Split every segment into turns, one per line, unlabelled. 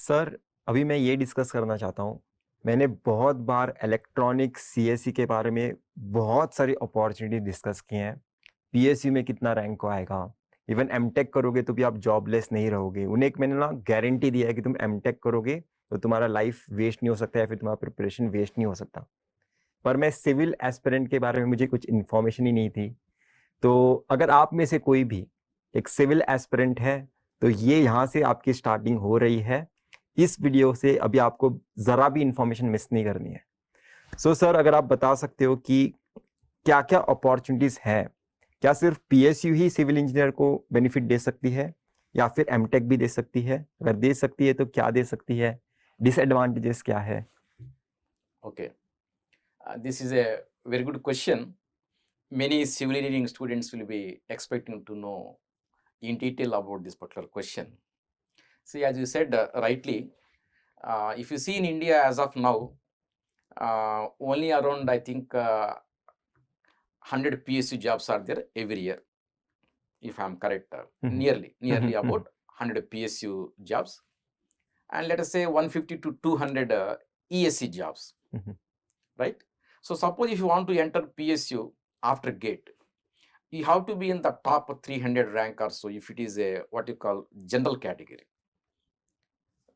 Sir, अभी मैं ये डिस्कस करना चाहता हूँ। मैंने बहुत बार इलेक्ट्रॉनिक सीएसई के बारे में बहुत सारी अपॉर्चुनिटी डिस्कस किए हैं। पीएसयू में कितना रैंक आएगा, इवन एमटेक करोगे तो भी आप जॉबलेस नहीं रहोगे। उन्हें एक मैंने ना गारंटी दिया है कि तुम एमटेक करोगे तो तुम्हारा लाइफ वेस्ट नहीं हो सकता या फिर तुम्हारा प्रिपरेशन वेस्ट नहीं हो सकता। पर मैं सिविल एस्पिरेंट के बारे में मुझे कुछ इन्फॉर्मेशन ही नहीं थी। तो अगर आप में से कोई भी एक सिविल एस्पिरेंट है तो ये यहाँ से आपकी स्टार्टिंग हो रही है। इस वीडियो से अभी आपको जरा भी इंफॉर्मेशन मिस नहीं करनी है। सो सर, अगर आप बता सकते हो कि क्या क्या अपॉर्चुनिटीज हैं, क्या सिर्फ पीएसयू ही सिविल इंजीनियर को बेनिफिट दे सकती है या फिर एमटेक भी दे सकती है? अगर दे सकती है तो क्या दे सकती है, डिसएडवांटेजेस क्या है?
Okay, this is a very good question. Many civil engineering students will be expecting to know in detail about this particular question. See, as you said rightly, if you see in India as of now, only around I think 100 PSU jobs are there every year, if I am correct. Nearly about 100 PSU jobs, and let us say 150 to 200 ESC jobs, right? So suppose if you want to enter PSU after GATE, you have to be in the top 300 rank or so. If it is a what you call general category,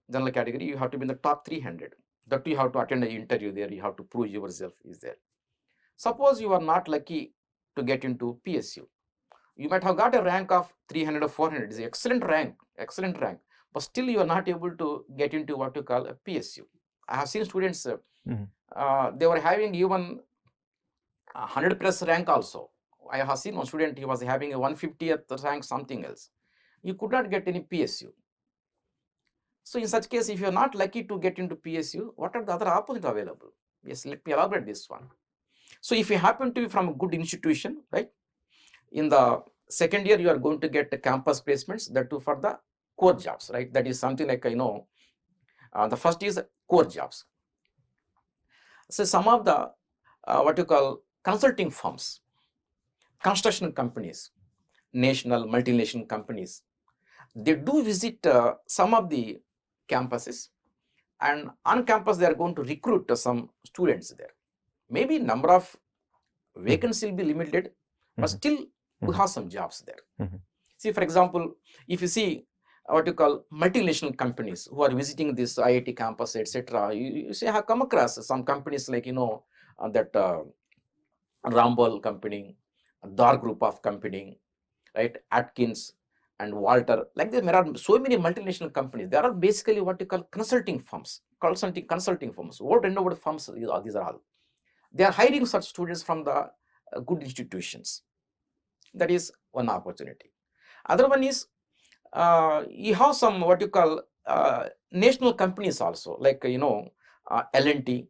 you have to be in the top 300. That you have to attend an interview there. You have to prove yourself is there. Suppose you are not lucky to get into PSU. You might have got a rank of 300 or 400. It's an excellent rank, but still you are not able to get into what you call a PSU. I have seen students, they were having even 100 plus rank also. I have seen one student, he was having a 150th rank, something else. You could not get any PSU. So in such case, if you are not lucky to get into PSU, what are the other options available? Yes, let me elaborate this one. So if you happen to be from a good institution, right, in the second year, you are going to get the campus placements, that too for the core jobs, right? That is something like, the first is core jobs. So some of the, what you call consulting firms, construction companies, national, multinational companies, they do visit some of the campuses, and on campus they are going to recruit some students there. Maybe number of vacancies will be limited, but still we have some jobs there. See, for example, if you see what you call multinational companies who are visiting this IIT campus, etc., you say have come across some companies like that Rambol company, Dar group of company, right? Atkins and Walter. Like there are so many multinational companies. They are basically what you call consulting firms, consulting firms, world renowned firms. These are all. They are hiring such students from the good institutions. That is one opportunity. Other one is you have some what you call national companies also, like L&T,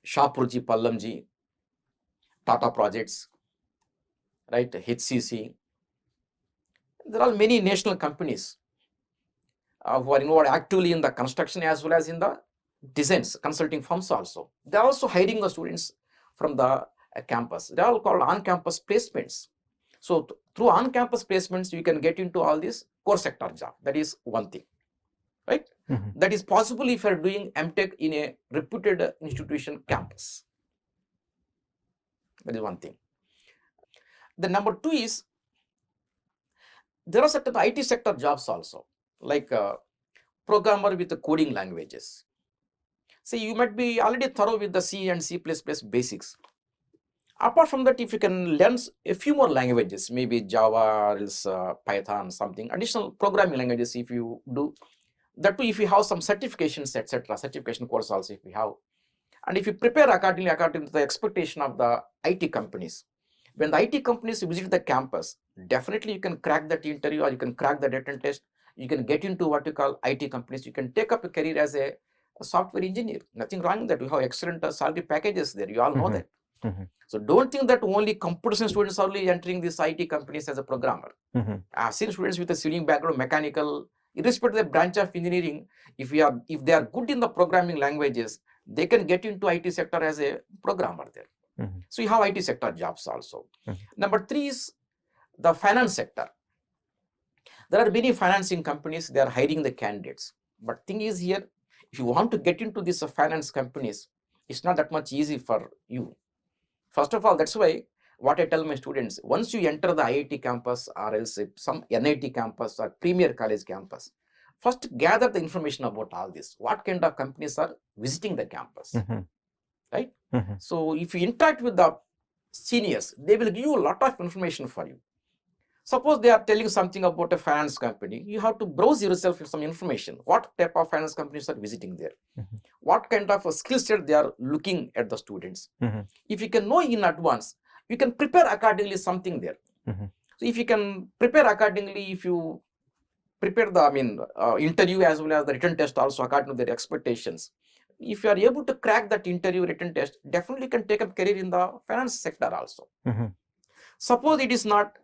Shapurji Pallamji, Tata Projects, right? HCC. There are many national companies who are involved actively in the construction as well as in the designs, consulting firms also. They are also hiring the students from the campus. They are all called on-campus placements. So through on-campus placements, you can get into all these core sector job. That is one thing, right? That is possible if you are doing MTech in a reputed institution campus. That is one thing. The number two is, there are certain IT sector jobs also, like programmer with the coding languages. See, you might be already thorough with the C and C++ basics. Apart from that, if you can learn a few more languages, maybe Java or else Python, something additional programming languages, if you do that too, if you have some certifications, etc., certification course also if you have, and if you prepare according to the expectation of the IT companies, when the IT companies visit the campus, definitely you can crack that interview or you can crack the written test. You can get into what you call IT companies. You can take up a career as a software engineer. Nothing wrong with that. You have excellent salary packages there. You all know that. So don't think that only computer science students are only entering these IT companies as a programmer. I've seen students with a civil background, mechanical, irrespective of the branch of engineering, if they are good in the programming languages, they can get into IT sector as a programmer there. So you have IT sector jobs also. Number three is the finance sector. There are many financing companies, they are hiring the candidates. But thing is here, if you want to get into these finance companies, it's not that much easy for you. First of all, that's why what I tell my students, once you enter the IIT campus or else some NIT campus or premier college campus, first gather the information about all this. What kind of companies are visiting the campus, right? So if you interact with the seniors, they will give you a lot of information for you. Suppose they are telling something about a finance company, you have to browse yourself for some information. What type of finance companies are visiting there? What kind of a skill set they are looking at the students? If you can know in advance, you can prepare accordingly something there. So if you can prepare accordingly, if you prepare the interview as well as the written test also according to their expectations, if you are able to crack that interview written test, definitely can take up career in the finance sector also. Suppose it is not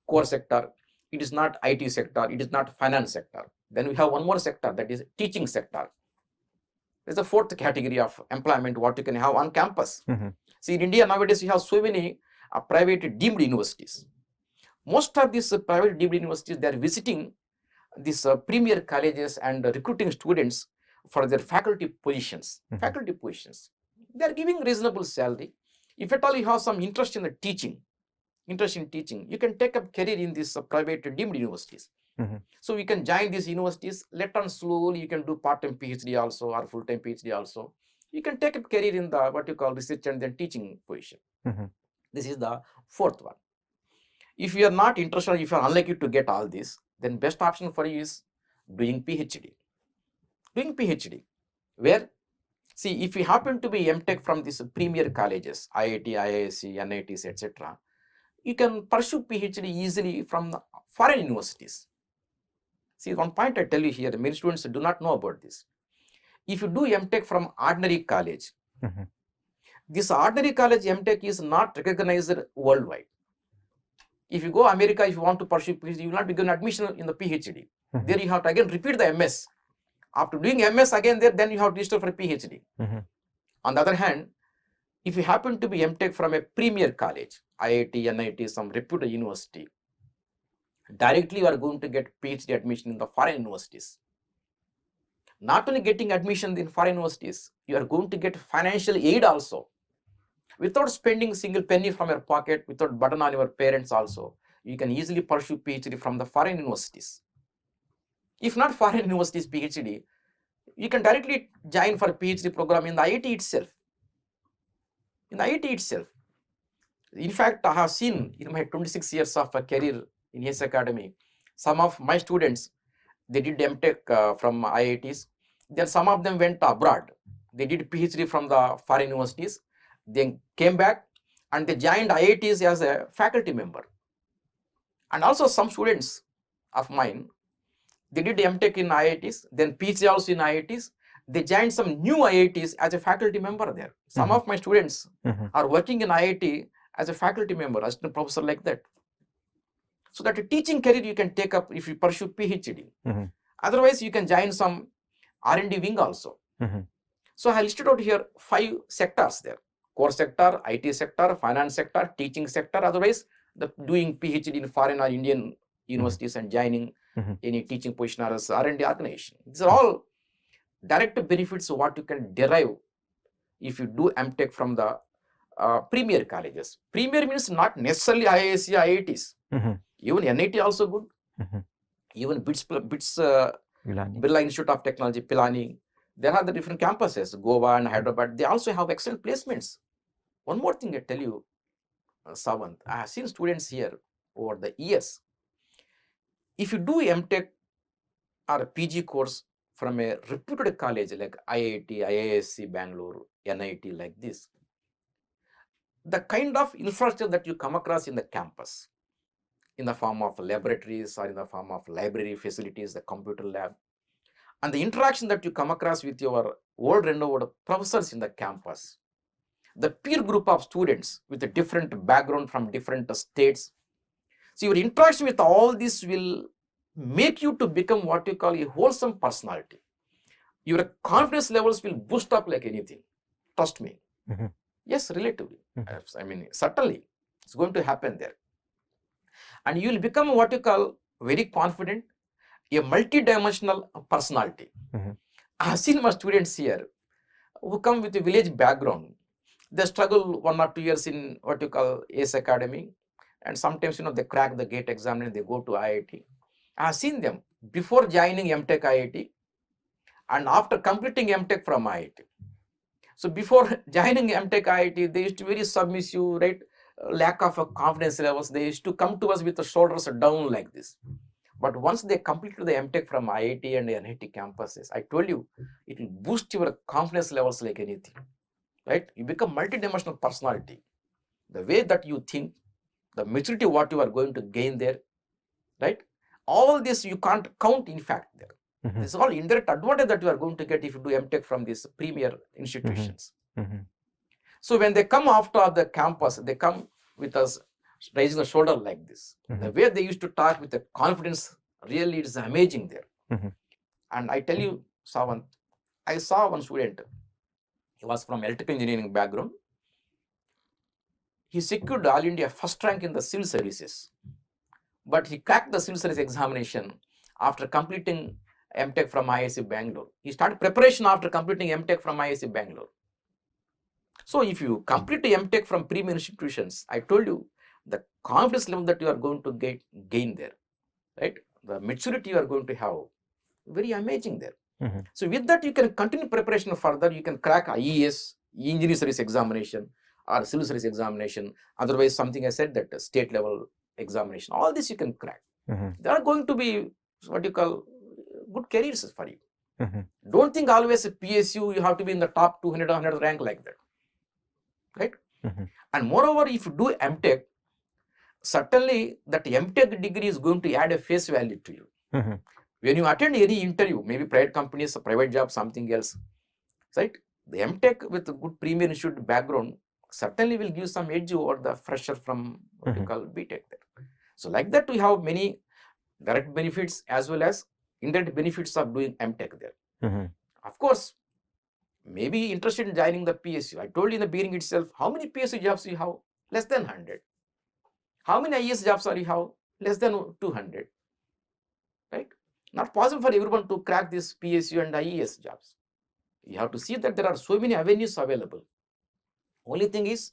core sector, it is not IT sector, it is not finance sector, then we have one more sector, that is teaching sector. There's a fourth category of employment what you can have on campus. See, in India nowadays you have so many private deemed universities. Most of these private deemed universities, they are visiting these premier colleges and recruiting students for their faculty positions. Faculty positions, they are giving reasonable salary. If at all you have some interest in the teaching, you can take up career in these private deemed universities. So you can join these universities. Later on, slowly you can do part-time PhD also or full-time PhD also. You can take up career in the what you call research and then teaching position. This is the fourth one. If you are not interested, if you are unlikely to get all this, then best option for you is doing PhD. Doing PhD, where, see, if you happen to be MTech from these premier colleges, IIT, IISc, NITs, etc., you can pursue PhD easily from the foreign universities. See, one point I tell you here, many students do not know about this. If you do MTech from ordinary college, this ordinary college MTech is not recognized worldwide. If you go America, if you want to pursue PhD, you will not be given admission in the PhD. There you have to again repeat the MS. After doing MS again there, then you have to register for a PhD. On the other hand, if you happen to be MTech from a premier college, IIT, NIT, some reputed university, directly you are going to get PhD admission in the foreign universities. Not only getting admission in foreign universities, you are going to get financial aid also. Without spending a single penny from your pocket, without burden on your parents also, you can easily pursue PhD from the foreign universities. If not foreign universities PhD, you can directly join for a PhD program in the IIT itself. In the IIT itself. In fact, I have seen in my 26 years of career in ACE Academy, some of my students, they did MTech from IITs. Then some of them went abroad. They did PhD from the foreign universities. Then came back and they joined IITs as a faculty member. And also some students of mine, they did MTech in IITs, then PhD also in IITs. They joined some new IITs as a faculty member there. Some of my students are working in IIT as a faculty member, assistant professor like that. So that a teaching career you can take up if you pursue PhD. Otherwise, you can join some R&D wing also. So I listed out here 5 sectors there: core sector, IT sector, finance sector, teaching sector. Otherwise, the doing PhD in foreign or Indian universities and joining any teaching position or as R&D organization. These are all direct benefits of what you can derive if you do MTech from the premier colleges. Premier means not necessarily IISc, IITs. Even NIT also good. Even BITS Birla Institute of Technology, Pilani. There are the different campuses, Goa and Hyderabad. They also have excellent placements. One more thing I tell you, Savant, I have seen students here over the years. If you do MTech or a PG course from a reputed college like IIT, IISc, Bangalore, NIT like this, the kind of infrastructure that you come across in the campus, in the form of laboratories or in the form of library facilities, the computer lab, and the interaction that you come across with your world-renowned professors in the campus, the peer group of students with a different background from different states. So your interaction with all this will make you to become what you call a wholesome personality. Your confidence levels will boost up like anything. Trust me. Yes, relatively. I mean, certainly it's going to happen there. And you will become what you call very confident, a multi-dimensional personality.
Mhm.
I have seen my students here who come with a village background. They struggle 1 or 2 years in what you call ACE Academy, and sometimes they crack the gate exam and they go to IIT. I have seen them before joining MTech IIT and after completing MTech from IIT. So before joining MTech IIT, they used to be very submissive, right? Lack of confidence levels. They used to come to us with the shoulders down like this. But once they completed the MTech from IIT and NIT campuses, I told you, it will boost your confidence levels like anything, right? You become multidimensional personality. The way that you think, the maturity what you are going to gain there, right? All this you can't count in fact there.
Mhm.
This is all indirect advantage that you are going to get if you do MTech from these premier institutions.
Mhm.
So when they come after the campus, they come with us raising the shoulder like this. The way they used to talk with the confidence, really it's amazing there.
Mhm.
And I tell you, Savant, I saw one student. He was from electrical engineering background. He secured All India first rank in the civil services. But he cracked the civil service examination after completing MTech from IISc Bangalore. He started preparation after completing MTech from IISc Bangalore. So if you complete MTech from premier institutions, I told you the confidence level that you are going to gain there, right? The maturity you are going to have, very amazing there.
Mhm.
So with that, you can continue preparation further. You can crack IES, engineering service examination, or civil service examination. Otherwise, something I said that state level examination. All this you can crack.
Mhm.
There are going to be what you call good careers for you.
Mhm.
Don't think always PSU you have to be in the top 200 or 100 rank like that, right?
Mhm.
And moreover, if you do MTech, certainly that MTech degree is going to add a face value to you.
Mhm.
When you attend any interview, maybe private companies, private job, something else, right? The MTech with a good premier institute background certainly will give some edge over the fresher from what you
Mhm.
call BTech there. So like that, we have many direct benefits as well as indirect benefits of doing MTech there.
Mhm.
Of course, maybe interested in joining the PSU. I told you in the beginning itself, how many PSU jobs you have? Less than 100. How many IES jobs are you have? Less than 200. Right? Not possible for everyone to crack this PSU and IES jobs. You have to see that there are so many avenues available. Only thing is,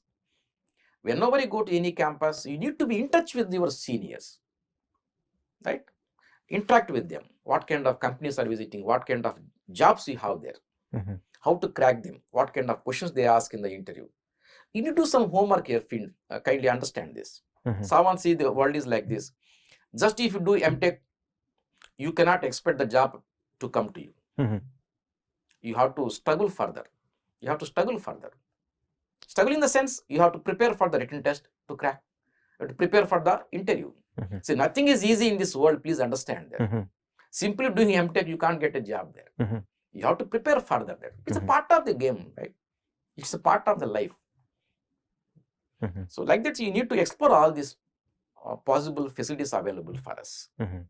whenever you go to any campus, you need to be in touch with your seniors, right? Interact with them. What kind of companies are visiting? What kind of jobs you have there?
Mhm.
How to crack them? What kind of questions they ask in the interview? You need to do some homework here, kindly understand this.
Mhm.
Someone see the world is like this. Just if you do MTech, you cannot expect the job to come to you.
Mhm.
You have to struggle further. You have to struggle further. Struggle in the sense you have to prepare for the written test to crack. You have to prepare for the interview.
Mhm.
See, nothing is easy in this world. Please understand that.
Mhm.
Simply doing MTech, you can't get a job there.
Mhm.
You have to prepare further there. It's a
Mhm.
part of the game, right? It's a part of the life.
Mhm.
So like that, you need to explore all these possible facilities available for us.
Mhm.